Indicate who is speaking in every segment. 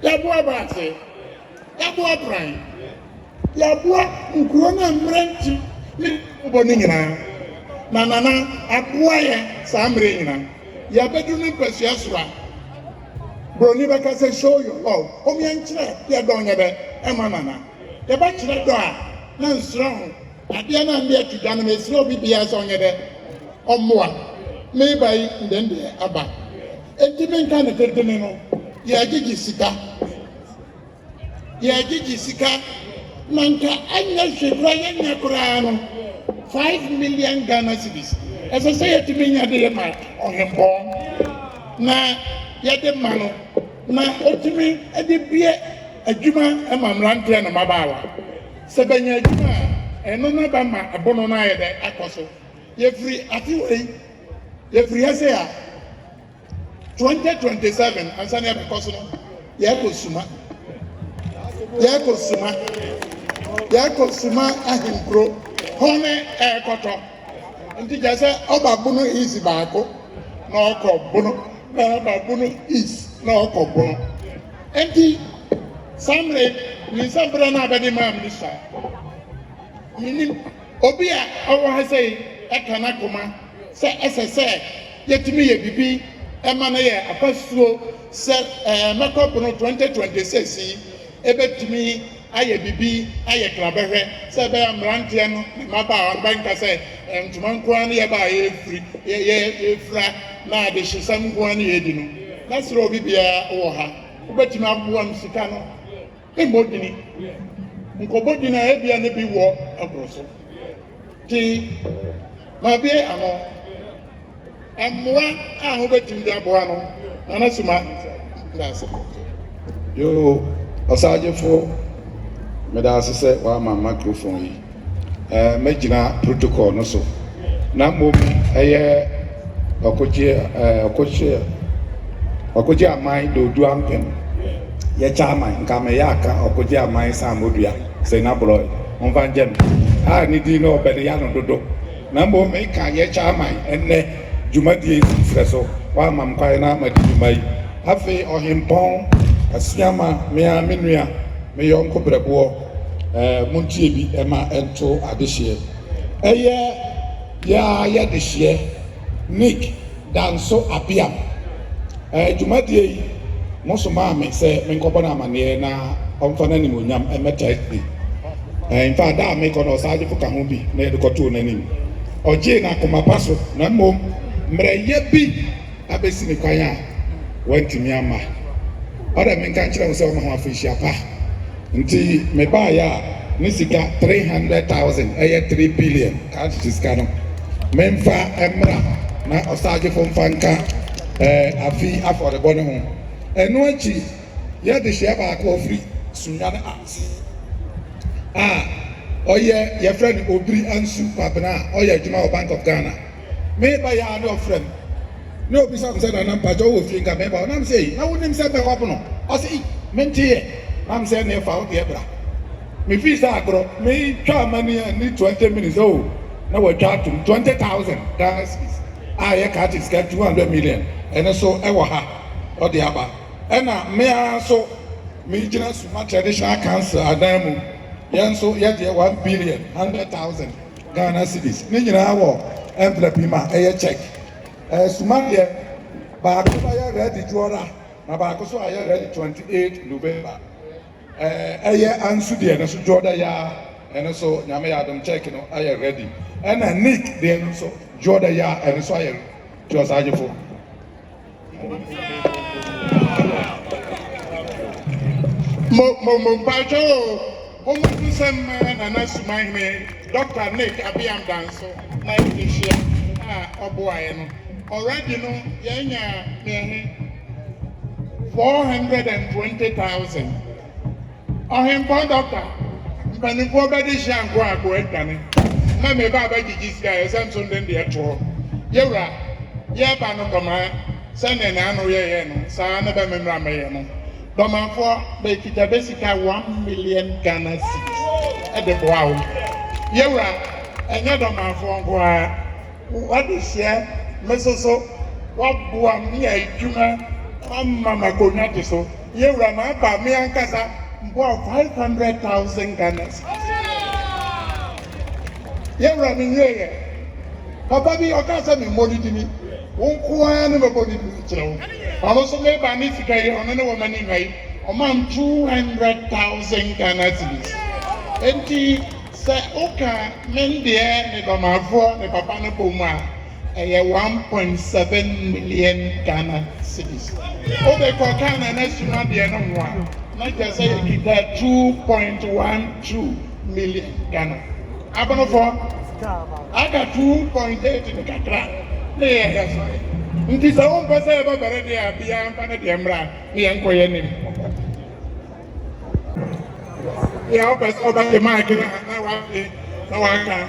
Speaker 1: yɛboa baase yɛboa pran yɛboa nkuro na mmerɛnti ne bɔ ne nyinaa na nana aboa yɛ saa mmerɛ nyinaa yɛbɛdu ne mpasua so a broni bɛka sɛ show your love ɔmyɛnkyerɛ yɛdɔ nyɛ bɛ ɛma nana yɛbɛkyerɛ dɔ a na nsoro ho adeɛ na ndị atwitwa no mesiri obi bia sɛ ɔnyɛ dɛ ɔmmoa meba yi ndɛndeɛ aba enti menka ne tetene no yɛagyegye sika na nka anyɛ hwekora yɛnyɛ koraa no 5 million Ghana cedis ɛsɛ sɛ yɛtumi nya de yɛ ma ɔhempɔn na yɛde ma no na ɔtumi de bie adwuma ma mmeranteɛ na mmabaawa sɛ bɛnya adwuma a ɛno no ba ma ɛbono no ayɛ dɛ akɔ so yɛfiri atewei yɛfiri yɛ sɛ a 2027 ansa ne yɛbɛkɔ so no yɛkɔ suma ahenkuro hɔ ne ɛɛkɔtɔ nti kyɛ sɛ ɔba bono east baako na ɔkɔ bono na ɔba bono east na ɔkɔ bono nti samre ne nsɛmbrɛ no abɛde maa minista menim obi a ɔwɔ ha sɛ ɛka n'akoma sɛ ɛsɛ sɛ yɛtumi yɛ bibi ɛma no yɛ apasuo sɛ mɛkɔ bono 2026 yi ɛbɛtumi ayɛ bibi ayɛ krabɛhwɛ sɛ ɛbɛyɛ mmeranteɛ no mmabaawa no bɛnka sɛ ntoma nkoa no yɛba a yɛfira na ade hyesɛm nkoa no yɛdi no na serɛ obi biara wɔ ha wobɛtumi aboa no sika no mmɔdini nkɔbɔdini a ebia no bi wɔ ɛboro so nti mabie ano mmoa a wobɛtumi de aboa no nana soma ndase
Speaker 2: yo ɔsagyefo meda ase sɛ wama microphone yi mɛgyina protocol no so na mmom ɛyɛ ɔkɔgye aman doodu ampem yɛkyɛ aman nka mɛyɛ aka ɔkɔgye aman sɛ amodua sɛ naborɔ ɔmfa ngyɛ me a ne din na ɔbɛne yɛ no dodo na mmom meka yɛkyɛ aman ɛnnɛ dwumadie sifrɛ so wama m kwae na amadi dwuma yi afei ɔhempɔn asuama mea me nua me yɔnko brɛboɔ montie bi ɛma ɛnto adehyeɛ ɛyɛ yɛde hyeɛ nick danso abiam dwumadie yi mosomaa me sɛ menkɔbɔ no amanneɛ na ɔmfa no animonyam ɛmɛta bi mfa da a mekɔ no ɔsagyefo ka ho bi na yɛde kɔtoo n'anim ɔgyee no akoma pa so na mmom mmerɛyɛ bi abɛsi ne kwan a wantumi ama ɔda menka nkyerɛ wo sɛ ɔma ho afirihyia pa nti mebaeɛ a ne sika 300,000 ɛyɛ 3 billion kaatete sika no memfa mmra na ɔsagyefo mfa nka afi afɔrebɔ ne ho ɛno akyi yɛde hyia baako ɔfiri sunyane ase a ɔyɛ yɛfrɛ no obiri ansu kwabena a ɔyɛ adwuma wɔ Bank of Ghana meba yɛ a ne ɔfrɛ no ne obi sɛ sɛ nana mpagyɛ wɔ fie nka meba ɔnam sɛ yi na wonim sɛ bɛkɔ bono ɔsɛ yi menteyɛ nam sɛ ne ɛfa wo deɛ bra mefii sɛ agorɔ metwa amane a ne 20 minutes o na wɔatwa atom 20,000 Ghana cedis a yɛ kaate sika 200 million ɛno so ɛwɔ ha ɔde aba ɛna mmea so megyina Suma Traditional Council adan mu yɛn nso yɛdeɛ 1 billion 100,000 Ghana cedis ne nyinaa wɔ envelope ma ɛyɛ check Suma deɛ baako ayɛ ready juora na baako so ayɛ ready 28 November ɛyɛ ansu deɛ no so juoda ya ɛno so nyame yɛ adom check no ayɛ ready ɛna nick deɛ no so juoda ya ɛno so ayɛ tuosagyefo
Speaker 1: mo mpakyɛ o mo nsɛm nana sumahene Dr. Nick Abiam Danso na yɛhyia a ɔboaeɛ no already no yɛnya mehe 420,000 ɔhempɔn dɔkta mpanimfoɔ bɛde hyia nko ako atwane na meba abɛgyegye sika yɛsɛ nso nde deɛ toɔ yɛwura yɛba no dɔma sɛnea naano yɛyɛ no saa na bɛmemmra mɛyɛ no dɔmanfoɔ bɛkita bɛsika 1 million Ghana cedis ɛde boa wo yɛwura ɛnyɛ dɔmanfoɔ nko a wɔde hyia me soso waboa me yɛ adwuma ama makonwa te so yewura na aba me ankasa mbo 500,000 Ghana cedis. Yewura me nyeye papa bi okasa me modidi ni wonkoa ne me modidi kyerɛ wo ono so me ba ne sika yi ono ne wo mani ngai o man 200,000 Ghana cedis. Enti se oka mendie ne domafo ne papa ne bomu a 1.7 million Ghana cedis. Obe ko kana na suma de no ho a na just say kita 2.12 million Ghana. Abanofo aga 2.8 ne kakra ne ya so. Nti sa won pese e ba bere de a bia mpa ne de mra ne yenkoye nim. Ya o pese o ba de mark na wa ka.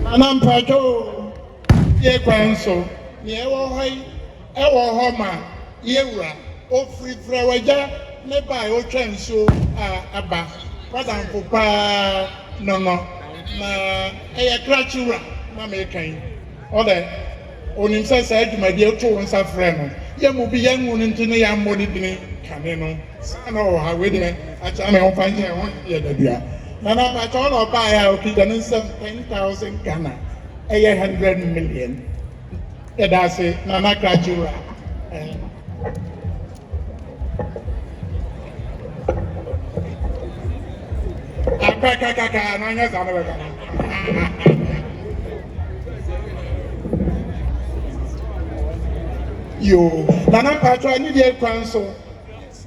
Speaker 1: Anampajo ye kwanso ni ewo ho ma yewura ofrifre waja ne ba o twenso aba kwadan popa no na eye krachiwura na me kan ode onim se sa adwumade o to wonsa frɛ no ye mu bi ye nwu ntine ya mmoni bini kane no sana o ha we de acha me ho fanye ho ye dadua Nana Pacho no buy a okidani 10,000 Ghana, 100 million. That's it. Nana Kajura. Yo, Nana Pacho, I need a council.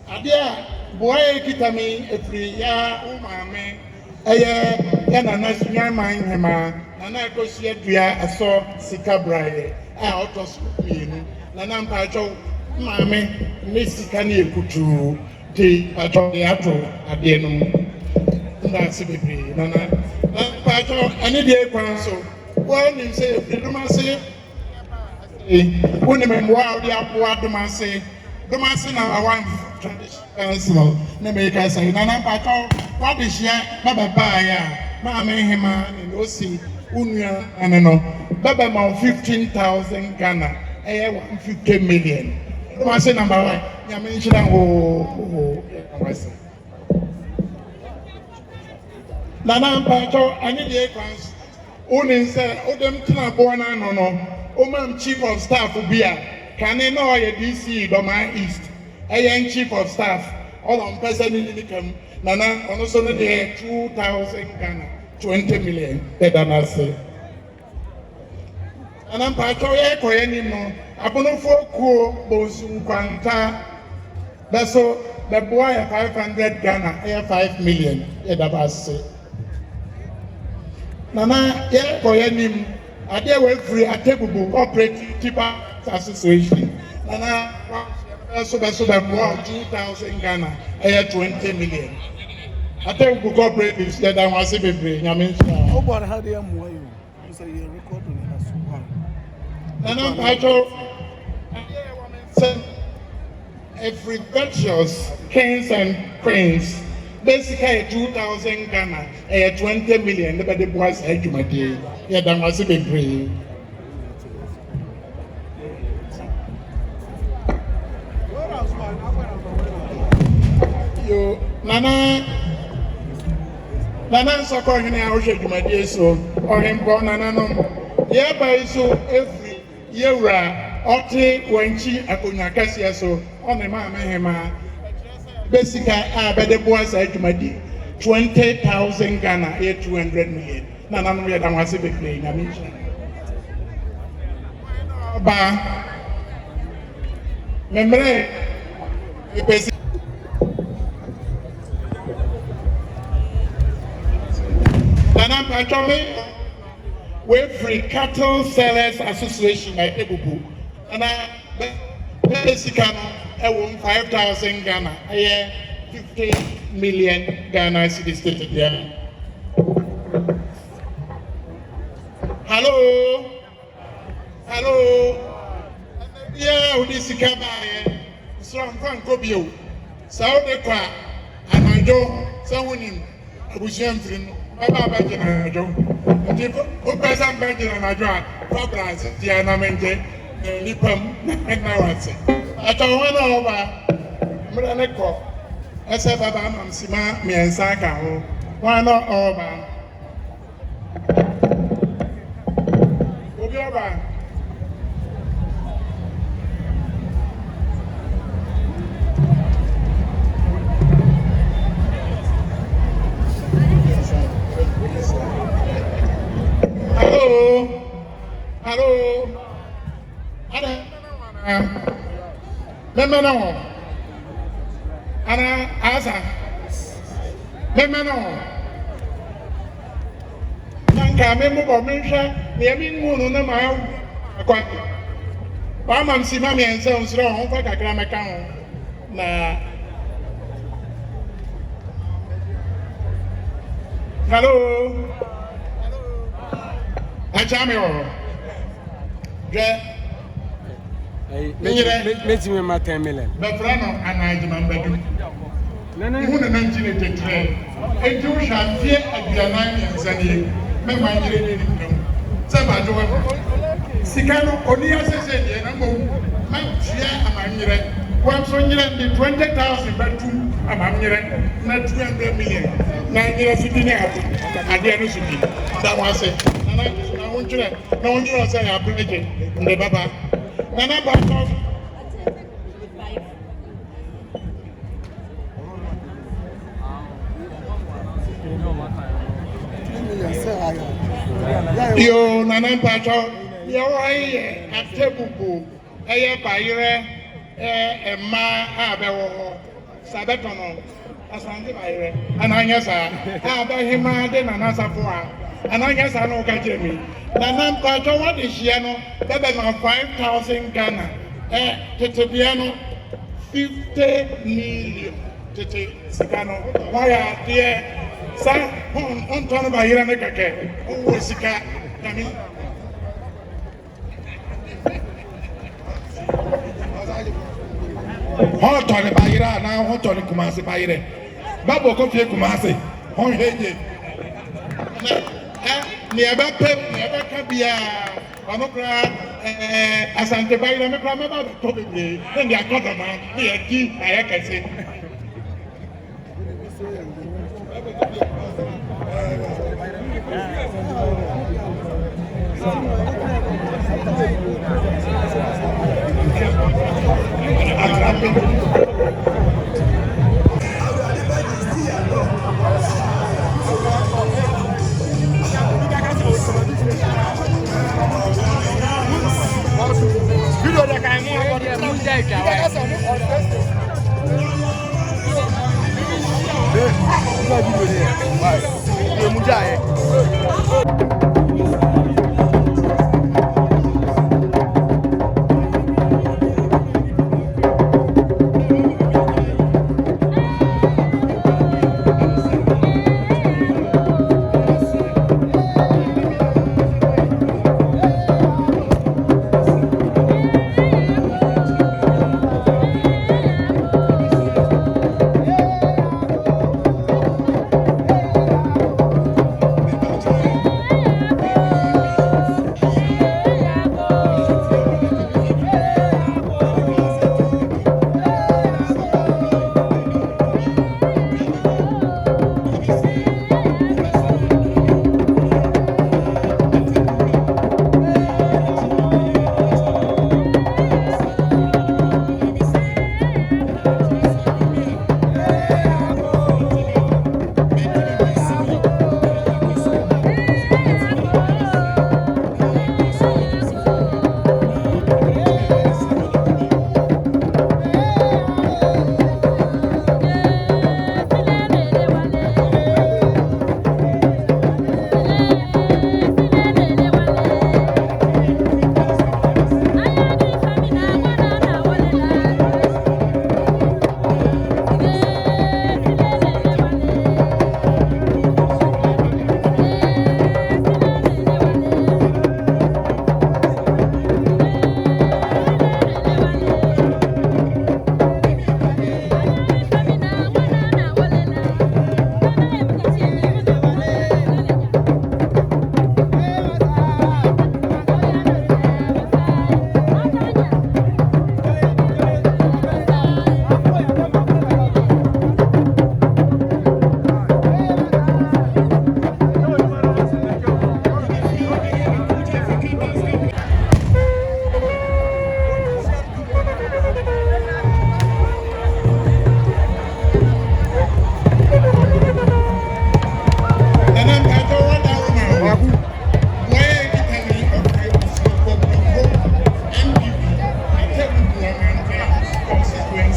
Speaker 1: Adia, boy, kitami, every year, umame. Na national man hema na ekosia dua aso sika braye otos mienu na mpacho maame ne sika na ekutu de pacho de ato ade no na se bebre na mpacho ani de kwan so woni se domase woni memwa odi apo domase na awan traditional na me ka say na mpacho what is here baba ya maame hema ni osi unua aneno baba ma 15,000 Ghana 150 million do say number 1 nyame nchira ho amase na mpacho ani de kwans oni say odem tina bo na no o mam chief of staff bia kane na o ye DC Doma East chief of staff all on person ni kam Nana, ono so ne de 2,000 Ghana, 20 million. Pedana say. Nana mpacho ye koye ni no. Abonofo kuo bosu kwanta. That's so the boy 500 Ghana, 5 million. Pedana say. Nana ye koye ni ade we free Atebubu Cooperative Tipa Association. Nana so the boy 2,000 Ghana, 20 million. I think we cooperate that I want to be free. I mean, how about how they are more? You say you're recording as well. And I told every virtuous kings and queens, basically 2,000 Ghana, 20 million. But the boys had to my day. Yeah, that was to be free. You, Nana Soko hene a wohwe dwumade so ohempo nana no ye bai so every yewura ote wanchi akonya kasia so one ma hema basically abede boas dwumade 20,000 Ghana 200 million nana no ye dan wase bekle na me ba memre e Nana Pacho we free cattle sellers association at Ebubu. And I basically 5,000 Ghana, 50 million Ghana city stated there. Hello. Yeah, who is mesra mfa nkɔ bio saa wode kɔ a anadwo sɛ wonim abusua mfiri no bɛba abɛgyina anadwo nti wopɛ sɛ mbɛgyina anadwo a fa brase tia na mente nipa mu na ɛna wase atwa ho na ɔba mmerɛ ne kɔ ɛsɛ baba amamsima mmiɛnsa aka ho wɔn na ɔba obi ɔba Hello. Ada. Memena ho. Ana asa. Memena ho. Nanka memo bo menhwa ne yemi nwu no na ma akwa. Ba mam si ma me ense onsro ho fa kakra meka ho. Na Hello. Achame ho.
Speaker 3: Let's me my 10 million.
Speaker 1: The friend of Anajman Bedu. Who the 1983. A Jewish and fear at the Ananian Sani. Member Sabado. Sicano, Onia said, Yanamo, Manchia, Amamire. Once on year, the 20,000 bedroom, Amamire, not 200 million. 9 years sitting at the end of city. That was it. I want you to say, I'm breaking the Baba. Nana Baba. Yo, Nana Baba. Yo, I table. A buyer, a ma, Abe, Sabatono, as I'm the buyer. And I guess I have him, then another for. And I guess I know Kajimi. Nana Baba, what is Yano? That is 5,000 Ghana. Tetiano 50 million. Tete Sicano. Why are there? Sa on turn by Iranaka. Oh, Sika. Hot on the Bayra now, hot on the Kumasi Bayre. Babo Kofi Kumasi. On Hege. Never pep, never cabia. Anokra Asante Bayra, me grandmother probably. Then they are caught a man. They are key, I can say.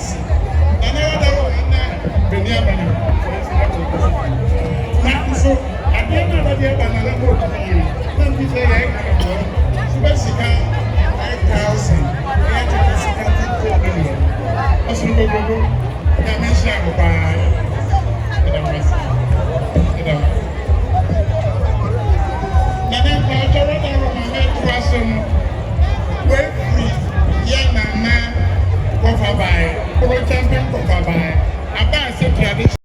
Speaker 1: ase na na wada wo na beni abana na so adeɛ na wada abana na mo na bi sɛ yɛ ka ko super sika 5,000 yɛ te sika 2 million aso gogo ya me share ko ba eda mas eda na na ka to wada wo ma me tuaso no we yɛ na na ko fa ba e ko champion ko fa ba e aba se tradition